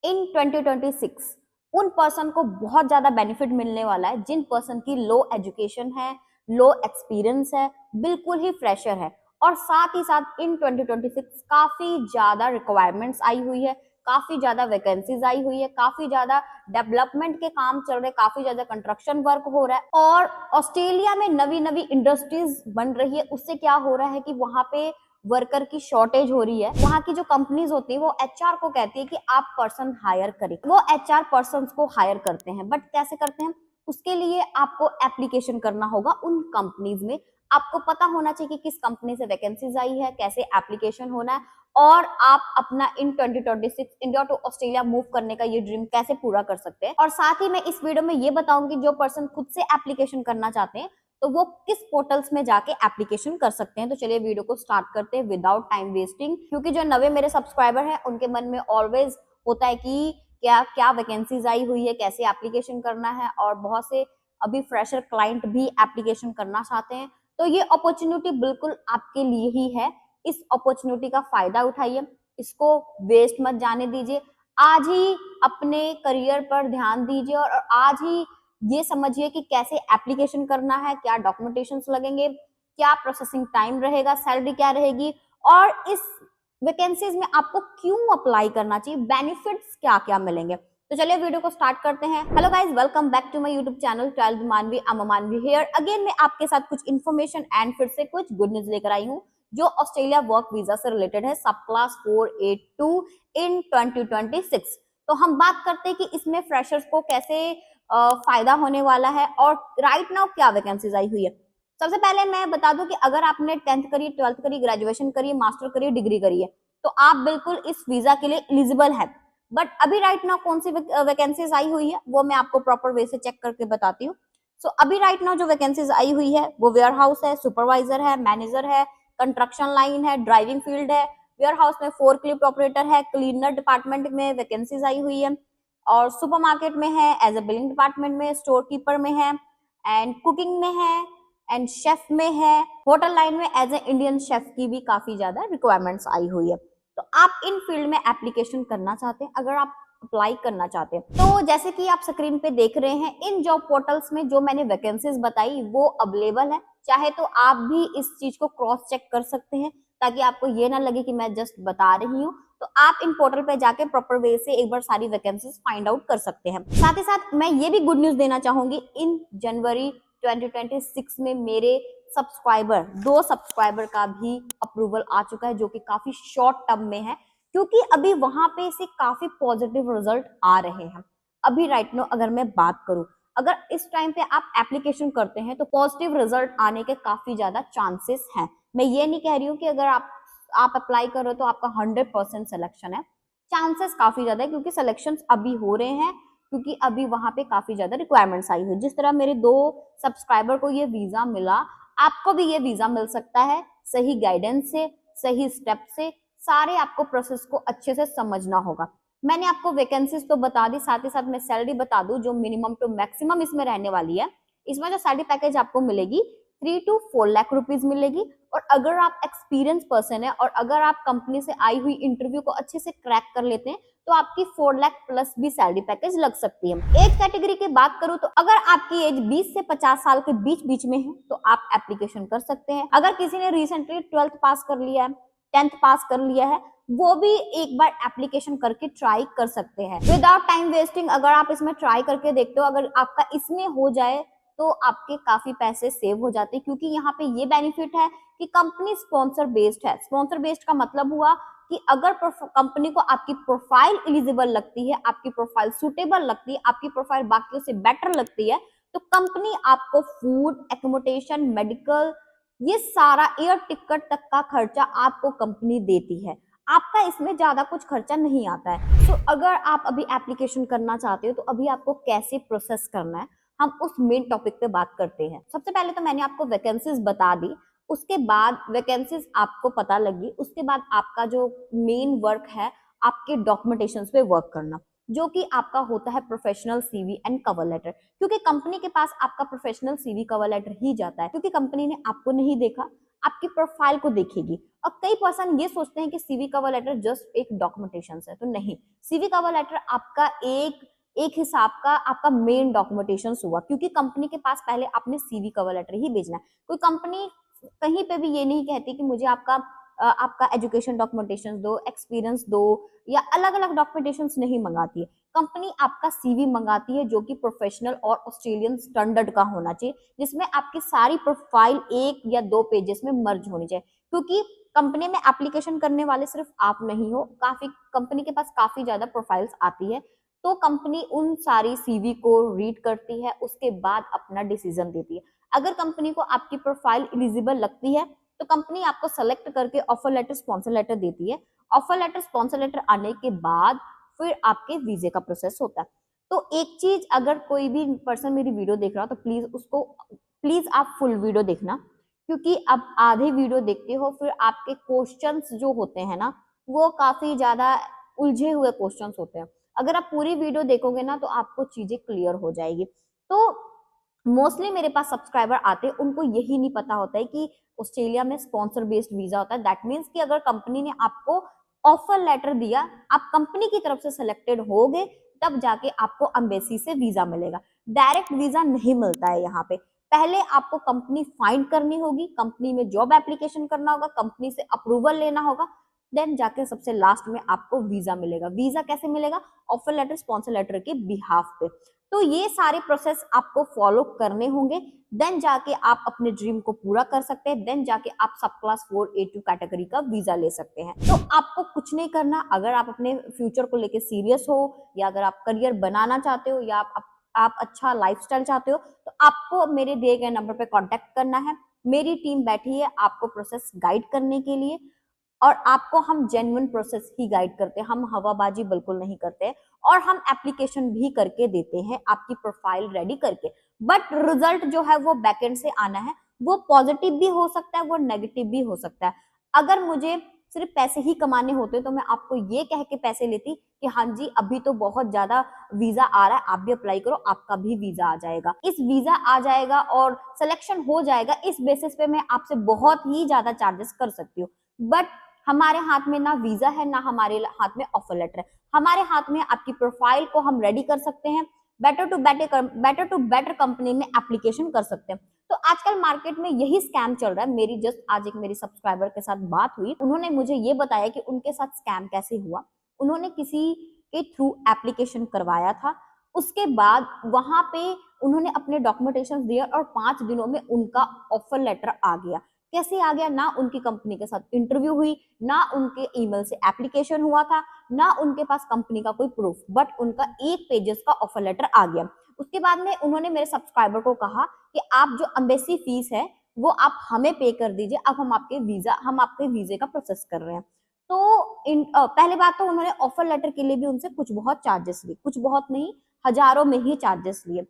इन 2026 उन पर्सन को बहुत ज्यादा बेनिफिट मिलने वाला है जिन पर्सन की लो एजुकेशन है, लो एक्सपीरियंस है, बिल्कुल ही फ्रेशर है। और साथ ही साथ इन 2026 काफी ज्यादा रिक्वायरमेंट्स आई हुई है, काफी ज्यादा वैकेंसीज आई हुई है, काफी ज्यादा डेवलपमेंट के काम चल रहे, काफी ज्यादा कंस्ट्रक्शन वर्क हो रहा है और ऑस्ट्रेलिया में नवी नवी इंडस्ट्रीज बन रही है। उससे क्या हो रहा है कि वहां पे वर्कर की शॉर्टेज हो रही है। वहां की जो कंपनीज होती है वो एचआर को कहती है कि आप पर्सन हायर करें, वो एचआर पर्सन को हायर करते हैं। बट कैसे करते हैं, उसके लिए आपको एप्लीकेशन करना होगा उन कंपनीज में। आपको पता होना चाहिए कि किस कंपनी से वैकेंसीज आई है, कैसे एप्लीकेशन होना है और आप अपना इन 2026 इंडिया टू ऑस्ट्रेलिया मूव करने का ये ड्रीम कैसे पूरा कर सकते हैं। और साथ ही मैं इस वीडियो में ये बताऊंगी जो पर्सन खुद से एप्लीकेशन करना चाहते हैं तो वो किस पोर्टल्स में जाके एप्लीकेशन कर सकते हैं। तो चलिए वीडियो को स्टार्ट करते हैं विदाउट टाइम वेस्टिंग, क्योंकि जो नवे मेरे सब्सक्राइबर हैं उनके मन में ऑलवेज होता है कि क्या क्या वैकेंसीज आई हुई है, कैसे एप्लीकेशन करना है, और बहुत से अभी फ्रेशर क्लाइंट भी एप्लीकेशन करना चाहते हैं। तो ये अपॉर्चुनिटी बिल्कुल आपके लिए ही है। इस अपॉर्चुनिटी का फायदा उठाइए, इसको वेस्ट मत जाने दीजिए। आज ही अपने करियर पर ध्यान दीजिए और आज ही ये समझिए कि कैसे एप्लीकेशन करना है, क्या डॉक्यूमेंटेशंस लगेंगे, क्या प्रोसेसिंग टाइम रहेगा, सैलरी क्या रहेगी और इस वैकेंसीज में आपको क्यों अप्लाई करना चाहिए, बेनिफिट्स क्या क्या मिलेंगे। तो चलिए वीडियो को स्टार्ट करते हैं। Hello guys, welcome back to my YouTube channel twelfth Manvi. अमा मानवी हियर अगेन। मैं आपके साथ कुछ इन्फॉर्मेशन एंड फिर से कुछ गुड न्यूज लेकर आई हूँ जो ऑस्ट्रेलिया वर्क वीजा से रिलेटेड है, सब क्लास 482 इन 2026। तो हम बात करते हैं कि इसमें फ्रेशर्स को कैसे फायदा होने वाला है और राइट नाउ क्या वैकेंसीज आई हुई है। सबसे पहले मैं बता दूं कि अगर आपने 10th करी, 12th करी, ग्रेजुएशन करी, मास्टर करी, डिग्री करी है तो आप बिल्कुल इस वीजा के लिए एलिजिबल है। बट अभी राइट नाउ कौन सी वैकेंसीज आई हुई है वो मैं आपको प्रॉपर वे से चेक करके बताती हूँ। सो अभी राइट नाउ जो वैकेंसीज आई हुई है वो वेयर हाउस है, सुपरवाइजर है, मैनेजर है, कंस्ट्रक्शन लाइन है, ड्राइविंग फील्ड है, वेयर हाउस में फोर्कलिफ्ट ऑपरेटर है, क्लीनर डिपार्टमेंट में वैकेंसीज आई हुई है और सुपरमार्केट में है, एज ए बिलिंग डिपार्टमेंट में, स्टोर कीपर में है, एंड कुकिंग में है, एंड शेफ में है, होटल लाइन में एज ए इंडियन शेफ की भी काफी ज्यादा रिक्वायरमेंट्स आई हुई है। तो आप इन फील्ड में एप्लीकेशन करना चाहते हैं, अगर आप अप्लाई करना चाहते हैं तो जैसे कि आप स्क्रीन पे देख रहे हैं इन जॉब पोर्टल्स में जो मैंने वैकेंसीज बताई वो अवेलेबल है। चाहे तो आप भी इस चीज को क्रॉस चेक कर सकते हैं ताकि आपको ये ना लगे कि मैं जस्ट बता रही हूँ। तो आप इन पोर्टल पे जाके प्रॉपर वे से एक बार सारी वैकेंसीज फाइंड आउट कर सकते हैं। साथ ही साथ मैं ये भी गुड न्यूज देना चाहूंगी, इन जनवरी 2026 में मेरे दो सब्सक्राइबर का भी अप्रूवल आ चुका है जो कि काफी शॉर्ट टर्म में है, क्योंकि अभी वहां पे से काफी पॉजिटिव रिजल्ट आ रहे हैं। अभी राइट नो अगर मैं बात करूं, अगर इस टाइम पे आप एप्लीकेशन करते हैं तो पॉजिटिव रिजल्ट आने के काफी ज्यादा चांसेस हैं। मैं ये नहीं कह रही हूँ कि अगर आप अप्लाई करो तो आपका 100% सिलेक्शन है, चांसेस काफी ज्यादा है क्योंकि सिलेक्शन अभी हो रहे हैं, क्योंकि अभी वहां पे काफी ज्यादा रिक्वायरमेंट्स आई हुई। जिस तरह मेरे दो सब्सक्राइबर को ये वीजा मिला, आपको भी ये वीजा मिल सकता है, सही गाइडेंस से, सही स्टेप से। सारे आपको प्रोसेस को अच्छे से समझना होगा। मैंने आपको वैकेंसीज तो बता दी, साथ ही साथ मैं सैलरी बता दूं जो मिनिमम टू मैक्सिमम इसमें रहने वाली है। इसमें जो सैलरी पैकेज आपको मिलेगी 3 to 4 लाख रुपीज मिलेगी। और अगर आप एक्सपीरियंस पर्सन है और अगर आप कंपनी से आई हुई इंटरव्यू को अच्छे से क्रैक कर लेते हैं तो आपकी 4 लाख प्लस भी सैलरी पैकेज लग सकती है। एज कैटेगरी की बात करूं तो अगर आपकी एज 20 से 50 साल के बीच बीच में है तो आप एप्लीकेशन कर सकते हैं। अगर किसी ने रिसेंटली 12th पास कर लिया है, 10th पास कर लिया है, वो भी एक बार एप्लीकेशन करके ट्राई कर सकते हैं विदाउट टाइम वेस्टिंग। अगर आप इसमें ट्राई करके देखते हो, अगर आपका इसमें हो जाए तो आपके काफी पैसे सेव हो जाते हैं, क्योंकि यहाँ पे ये बेनिफिट है कि कंपनी स्पॉन्सर बेस्ड है। स्पॉन्सर बेस्ड का मतलब हुआ कि अगर कंपनी को आपकी प्रोफाइल एलिजिबल लगती है, आपकी प्रोफाइल सुटेबल लगती है, आपकी प्रोफाइल बाकियों से बेटर लगती है, तो कंपनी आपको फूड, एकोमोडेशन, मेडिकल, ये सारा एयर टिकट तक का खर्चा आपको कंपनी देती है। आपका इसमें ज्यादा कुछ खर्चा नहीं आता है। तो अगर आप अभी एप्लीकेशन करना चाहते हो तो अभी आपको कैसे प्रोसेस करना है, हम उस मेन टॉपिक पे बात करते हैं। सबसे पहले तो मैंने आपको वैकेंसीज बता दी, उसके बाद वैकेंसीज आपको पता लगी, उसके बाद आपका जो मेन वर्क है आपके डॉक्यूमेंटेशन पे वर्क करना। जो कि आपका होता है professional CV and cover letter, क्योंकि कंपनी के पास आपका प्रोफेशनल सीवी कवर लेटर ही जाता है, क्योंकि कंपनी ने आपको नहीं देखा, आपकी प्रोफाइल को देखेगी। और कई पर्सन ये सोचते हैं कि सीवी कवर लेटर जस्ट एक डॉक्यूमेंटेशन है, तो नहीं, सीवी कवर लेटर आपका एक हिसाब का आपका मेन डॉक्यूमेंटेशन हुआ, क्योंकि कंपनी के पास पहले आपने सीवी कवर लेटर ही भेजना है। कोई कंपनी कहीं पे भी ये नहीं कहती कि मुझे आपका एजुकेशन डॉक्यूमेंटेशन दो, एक्सपीरियंस दो, या अलग अलग डॉक्यूमेंटेशन नहीं मंगाती है। कंपनी आपका सीवी मंगाती है जो कि प्रोफेशनल और ऑस्ट्रेलियन स्टैंडर्ड का होना चाहिए, जिसमें आपकी सारी प्रोफाइल 1 या 2 पेजेस में मर्ज होनी चाहिए, क्योंकि कंपनी में एप्लीकेशन करने वाले सिर्फ आप नहीं हो, काफी कंपनी के पास काफी ज्यादा प्रोफाइल्स आती है, तो कंपनी उन सारी सीवी को रीड करती है, उसके बाद अपना डिसीजन देती है। अगर कंपनी को आपकी प्रोफाइल एलिजिबल लगती है तो कंपनी आपको सेलेक्ट करके ऑफर लेटर, स्पॉन्सर लेटर देती है। ऑफर लेटर, स्पॉन्सर लेटर आने के बाद फिर आपके वीजे का प्रोसेस होता है। तो एक चीज, अगर कोई भी पर्सन मेरी वीडियो देख रहा हो तो प्लीज आप फुल वीडियो देखना, क्योंकि अब आधे वीडियो देखते हो फिर आपके क्वेश्चंस जो होते हैं ना, वो काफी ज्यादा उलझे हुए क्वेश्चंस होते हैं। अगर आप पूरी वीडियो देखोगे ना तो आपको चीजें क्लियर हो जाएगी। तो मोस्टली मेरे पास सब्सक्राइबर आते हैं, उनको यही नहीं पता होता है कि ऑस्ट्रेलिया में स्पॉन्सर बेस्ड वीजा होता है। दैट मीन्स कि अगर कंपनी ने आपको ऑफर लेटर दिया, आप कंपनी की तरफ से सिलेक्टेड होगे, तब जाके आपको एम्बेसी से वीजा मिलेगा। डायरेक्ट वीजा नहीं मिलता है यहाँ पे। पहले आपको कंपनी फाइंड करनी होगी, कंपनी में जॉब एप्लीकेशन करना होगा, कंपनी से अप्रूवल लेना होगा, देन जाके सबसे लास्ट में आपको वीजा मिलेगा। वीजा कैसे मिलेगा? ऑफर लेटर, स्पॉन्सर लेटर के बिहाफ पे। तो ये सारे प्रोसेस आपको फॉलो करने होंगे, देन जाके आप अपने ड्रीम को पूरा कर सकते हैं, देन जाके आप सब क्लास 4A2 कैटेगरी का वीजा ले सकते हैं। तो आपको कुछ नहीं करना, अगर आप अपने फ्यूचर को लेके सीरियस हो, या अगर आप करियर बनाना चाहते हो, या आप अच्छा लाइफस्टाइल चाहते हो, तो आपको मेरे दिए गए नंबर पे कांटेक्ट करना है। मेरी टीम बैठी है आपको प्रोसेस गाइड करने के लिए, और आपको हम जेन्युइन प्रोसेस ही गाइड करते हैं, हम हवाबाजी बिल्कुल नहीं करते, और हम एप्लीकेशन भी करके देते हैं आपकी प्रोफाइल रेडी करके। बट रिजल्ट जो है वो बैकएंड से आना है, वो पॉजिटिव भी हो सकता है, वो नेगेटिव भी हो सकता है। अगर मुझे सिर्फ पैसे ही कमाने होते तो मैं आपको ये कह के पैसे लेती कि हाँ जी अभी तो बहुत ज्यादा वीजा आ रहा है, आप भी अप्लाई करो, आपका भी वीजा आ जाएगा। इस वीजा आ जाएगा और सिलेक्शन हो जाएगा, इस बेसिस पे मैं आपसे बहुत ही ज्यादा चार्जेस कर सकती हूँ। बट हमारे हाथ में ना वीजा है, ना हमारे हाथ में ऑफर लेटर है। हमारे हाथ में आपकी प्रोफाइल को हम रेडी कर सकते हैं, बेटर टू बेटर कंपनी में एप्लीकेशन कर सकते हैं। तो आजकल मार्केट में यही स्कैम चल रहा है। मेरी जस्ट आज एक मेरी सब्सक्राइबर के साथ बात हुई, उन्होंने मुझे ये बताया कि उनके साथ स्कैम कैसे हुआ। उन्होंने किसी के थ्रू एप्लीकेशन करवाया था, उसके बाद वहां पे उन्होंने अपने डॉक्यूमेंटेशन दिए और 5 दिनों में उनका ऑफर लेटर आ गया। कैसे आ गया? ना उनकी कंपनी के साथ इंटरव्यू हुई, ना उनके ईमेल से एप्लीकेशन हुआ था, ना उनके पास कंपनी का कोई प्रूफ, बट उनका 1 पेजेस का ऑफर लेटर आ गया। उसके बाद में उन्होंने मेरे सब्सक्राइबर को कहा कि आप जो एम्बेसी फीस है वो आप हमें पे कर दीजिए, अब हम आपके वीजे का प्रोसेस कर रहे हैं। तो पहले बात तो उन्होंने ऑफर लेटर के लिए भी उनसे कुछ बहुत चार्जेस लिए, कुछ बहुत नहीं, हजारों में ही चार्जेस लिए।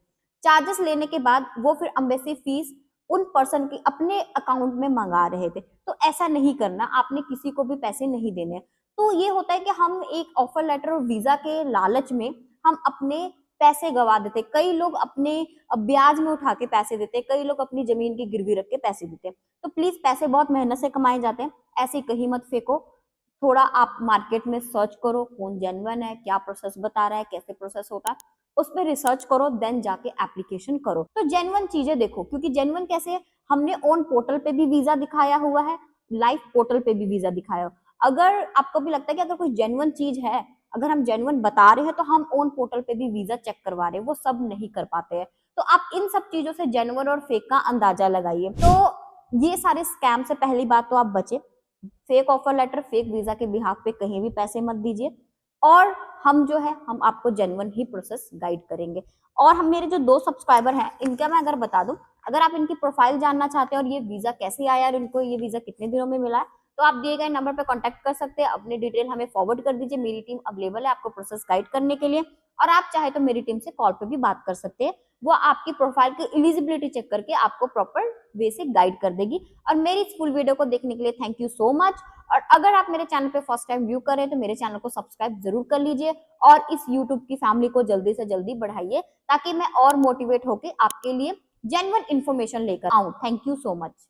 चार्जेस लेने के बाद वो फिर एम्बेसी फीस उन पर्सन की अपने अकाउंट में मंगा रहे थे। तो ऐसा नहीं करना, आपने किसी को भी पैसे नहीं देने। तो ये होता है कि हम एक ऑफर लेटर और वीजा के लालच में हम अपने पैसे गवा देते। कई लोग अपने ब्याज में उठा के पैसे देते, कई लोग अपनी जमीन की गिरवी रख के पैसे देते। तो प्लीज, पैसे बहुत मेहनत से कमाए जाते हैं, ऐसे कहीं मत फेंको। थोड़ा आप मार्केट में सर्च करो कौन जेन्युइन है, क्या प्रोसेस बता रहा है, कैसे प्रोसेस होता है, उस पर रिसर्च करो, देन जाके एप्लीकेशन करो। तो जेन्युइन चीजें देखो, क्योंकि जेन्युइन कैसे, हमने ऑन पोर्टल पे भी वीजा दिखाया हुआ है, लाइव पोर्टल पे भी वीजा दिखाया हुआ। अगर आपको भी लगता है कि अगर कोई जेन्युइन चीज है, अगर हम जेन्युइन बता रहे हैं, तो हम ऑन पोर्टल पे भी वीजा चेक करवा रहे हैं, वो सब नहीं कर पाते हैं। तो आप इन सब चीजों से जेन्युइन और फेक का अंदाजा लगाइए। तो ये सारे स्कैम से पहली बात तो आप बचे। Fake offer letter, fake visa के बिहाफ पे कहीं भी पैसे मत दीजिए, और हम जो है हम आपको जेन्युइन ही प्रोसेस गाइड करेंगे। और हम मेरे जो 2 सब्सक्राइबर हैं, इनका मैं अगर बता दूं, अगर आप इनकी प्रोफाइल जानना चाहते हैं और ये वीजा कैसे आया और इनको ये वीजा कितने दिनों में मिला है, तो आप दिए गए नंबर पर कॉन्टेक्ट कर सकते हैं, अपनी डिटेल हमें फॉरवर्ड कर दीजिए, मेरी टीम अवेलेबल है आपको प्रोसेस गाइड करने के लिए। और आप चाहे तो मेरी टीम से कॉल पे भी बात कर सकते हैं, वो आपकी प्रोफाइल की एलिजिबिलिटी चेक करके आपको प्रॉपर वे से गाइड कर देगी। और मेरी इस फुल वीडियो को देखने के लिए थैंक यू सो मच। और अगर आप मेरे चैनल पे फर्स्ट टाइम व्यू कर रहे हैं तो मेरे चैनल को सब्सक्राइब जरूर कर लीजिए और इस यूट्यूब की फैमिली को जल्दी से जल्दी बढ़ाइए, ताकि मैं और मोटिवेट होकर आपके लिए जेन्युइन इन्फॉर्मेशन लेकर आऊं। Thank you so much.